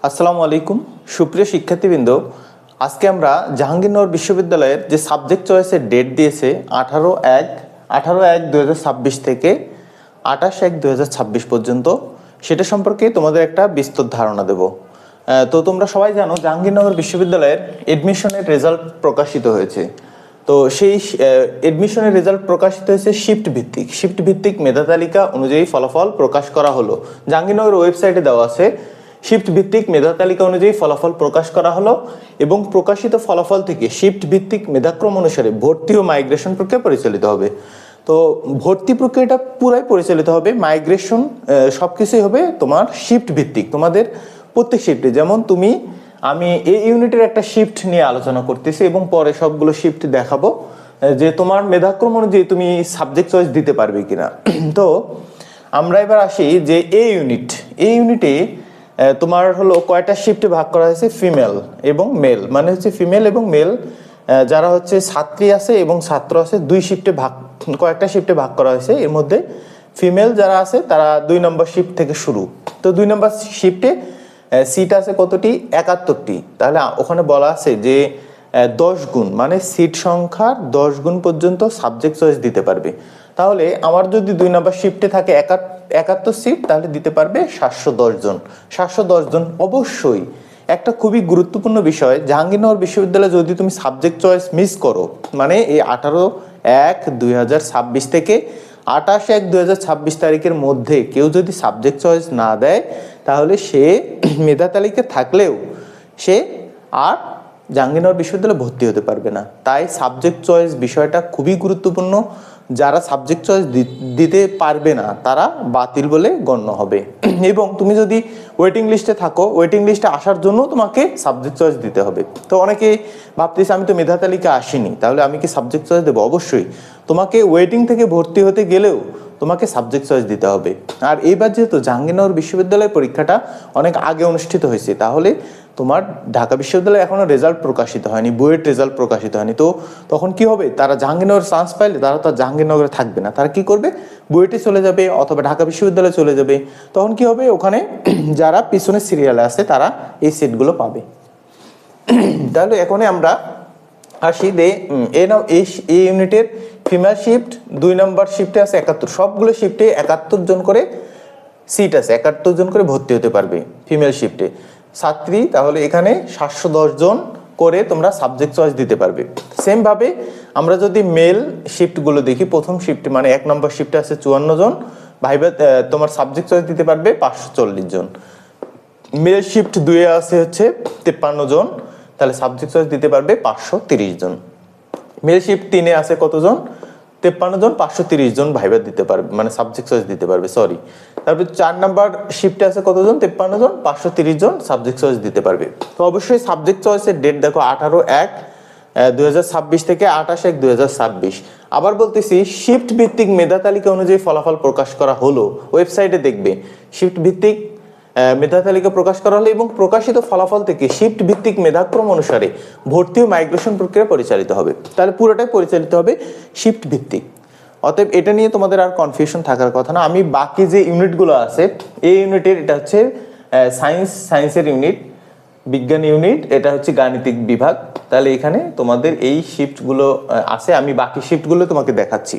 আসসালামু আলাইকুম সুপ্রিয় শিক্ষার্থীবৃন্দ, আজকে আমরা জাহাঙ্গীরনগর বিশ্ববিদ্যালয়ের যে সাবজেক্ট চয়েসের ডেট দিয়েছে 18/1/2026 থেকে 28/1/2026 পর্যন্ত, সেটা সম্পর্কে তোমাদের একটা বিস্তর ধারণা দেব। তো তোমরা সবাই জানো জাহাঙ্গীরনগর বিশ্ববিদ্যালয়ের এডমিশনের রেজাল্ট প্রকাশিত হয়েছে। তো সেই এডমিশনের রেজাল্ট প্রকাশিত হয়েছে শিফট ভিত্তিক মেধা তালিকা অনুযায়ী ফলাফল প্রকাশ করা হলো। জাহাঙ্গীরনগর ওয়েবসাইটে দেওয়া আছে শিফট ভিত্তিক মেধা তালিকা অনুযায়ী ফলাফল প্রকাশ করা হলো এবং প্রকাশিত ফলাফল থেকে শিফট ভিত্তিক মেধাক্রম অনুসারে ভর্তি ও মাইগ্রেশন প্রক্রিয়া পরিচালিত হবে। তো ভর্তি প্রক্রিয়াটা পুরাই পরিচালিত হবে, মাইগ্রেশন সবকিছুই হবে তোমার শিফট ভিত্তিক। তোমাদের প্রত্যেক শিফটে, যেমন আমি এই ইউনিটের একটা শিফট নিয়ে আলোচনা করতেছি এবং পরে সবগুলো শিফট দেখাবো যে তোমার মেধাক্রম অনুযায়ী তুমি সাবজেক্ট চয়েস দিতে পারবে কিনা। তো আমরা এবার আসি যে এই ইউনিটে তোমার হলো কয়টা শিফটে ভাগ করা হয়েছে, ফিমেল এবং মেল, মানে হচ্ছে ফিমেল এবং মেল যারা হচ্ছে ছাত্রী আছে এবং ছাত্র আছে, কয়েকটা শিফটে ভাগ করা হয়েছে। এর মধ্যে ফিমেল যারা আছে তারা 2 নম্বর শিফট থেকে শুরু। তো 2 নম্বর শিফটে সিট আছে কতটি? 71টি। তাহলে ওখানে বলা আছে যে 10 গুণ, মানে সিট সংখ্যার 10 গুণ পর্যন্ত সাবজেক্ট চয়েস দিতে পারবে। তাহলে আমার যদি 2 নম্বর শিফটে থাকে 71 সিট, তাহলে দিতে পারবে 710 জন। 710 জন অবশ্যই একটা খুবই গুরুত্বপূর্ণ বিষয়। জাহাঙ্গীরনগর বিশ্ববিদ্যালয়ে যদি তুমি সাবজেক্ট চয়েস মিস করো, মানে এই 18/1/2026 থেকে 28/1/2026 তারিখের মধ্যে কেউ যদি সাবজেক্ট চয়েস না দেয়, তাহলে সে মেধা তালিকায় থাকলেও সে আর জাহাঙ্গীরনগর বিশ্ববিদ্যালয়ে ভর্তি হতে পারবে না। তাই সাবজেক্ট চয়েস বিষয়টা খুবই গুরুত্বপূর্ণ। যারা সাবজেক্ট চয়েস দিতে পারবে না তারা বাতিল বলে গণ্য হবে। এবং তুমি যদি ওয়েটিং লিস্টে থাকো, ওয়েটিং লিস্টে আসার জন্য তোমাকে সাবজেক্ট চয়েস দিতে হবে। তো অনেকে ভাবতেছে আমি তো মেধা তালিকা আসিনি, তাহলে আমি কি সাবজেক্ট চয়েস দেবো? অবশ্যই তোমাকে ওয়েটিং থেকে ভর্তি হতে গেলেও তোমাকে সাবজেক্ট চয়েস দিতে হবে। আর এইবার যেহেতু জাহাঙ্গীরনগর বিশ্ববিদ্যালয়ের পরীক্ষাটা অনেক আগে অনুষ্ঠিত হয়েছে, তাহলে তোমার ঢাকা বিশ্ববিদ্যালয়ে এখনো রেজাল্ট প্রকাশিত হয়নি, বুয়েট রেজাল্ট প্রকাশিত হয়নি। তো তখন কি হবে? তারা জাহাঙ্গীরনগর চান্স পাইলে তারা তো জাহাঙ্গীরনগরে থাকবে না, তারা কি করবে? বুয়েটে চলে যাবে অথবা ঢাকা বিশ্ববিদ্যালয়ে চলে যাবে। তখন কি হবে? ওখানে যারা পিছনের সিরিয়ালে আছে তারা এই সিটগুলো পাবে। তাহলে এখন আমরা আসি এই ইউনিটের ফিমেল শিফট 2 নম্বর শিফটে আছে 71, সবগুলো শিফটে 71 জন করে সিট আছে, 71 জন করে ভর্তি হতে পারবে ফিমেল শিফটে ছাত্রী। তাহলে এখানে 710 জন করে তোমরা সাবজেক্ট চয়েস দিতে পারবে। সেম ভাবে আমরা যদি মেল শিফটগুলো দেখি, প্রথম শিফটে মানে 1 নম্বর শিফটে আছে 54 জন, ভাইবা তোমার সাবজেক্ট চয়েস দিতে পারবে 540 জন। মেল শিফট 2 এ আছে হচ্ছে 53 জন, তাহলে সাবজেক্ট চয়েস দিতে পারবে 530 জন। মেল শিফট 3 এ আছে কতজন? 53 জন, 530 জন ভাইবা দিতে পারবে, মানে সাবজেক্ট চয়েস দিতে পারবে, সরি। তারপর 4 নাম্বার শিফটে আছে কতজন? 53 জন, 530 জন সাবজেক্ট চয়েস দিতে পারবে। তো অবশ্যই সাবজেক্ট চয়েসের ডেট দেখো 18/1/2026 থেকে 28/1/2026। আবার বলতেছি, শিফট ভিত্তিক মেধা তালিকা অনুযায়ী ফলাফল প্রকাশ করা হলো। ওয়েবসাইটে দেখবে শিফট ভিত্তিক মেধা তালিকা প্রকাশ করা হলো এবং প্রকাশিত ফলাফল থেকে শিফট ভিত্তিক মেধাক্রম অনুসারে ভর্তি ও মাইগ্রেশন প্রক্রিয়া পরিচালিত হবে। তাহলে পুরোটাই পরিচালিত হবে শিফট ভিত্তিক। অতএব এটা নিয়ে তোমাদের আর কনফিউশন থাকার কথা না। আমি বাকি যে ইউনিটগুলো আছে, এই ইউনিটের এটা হচ্ছে সায়েন্সের ইউনিট, বিজ্ঞান ইউনিট, এটা হচ্ছে গাণিতিক বিভাগ। তাহলে এখানে তোমাদের এই শিফটগুলো আছে, আমি বাকি শিফটগুলো তোমাকে দেখাচ্ছি।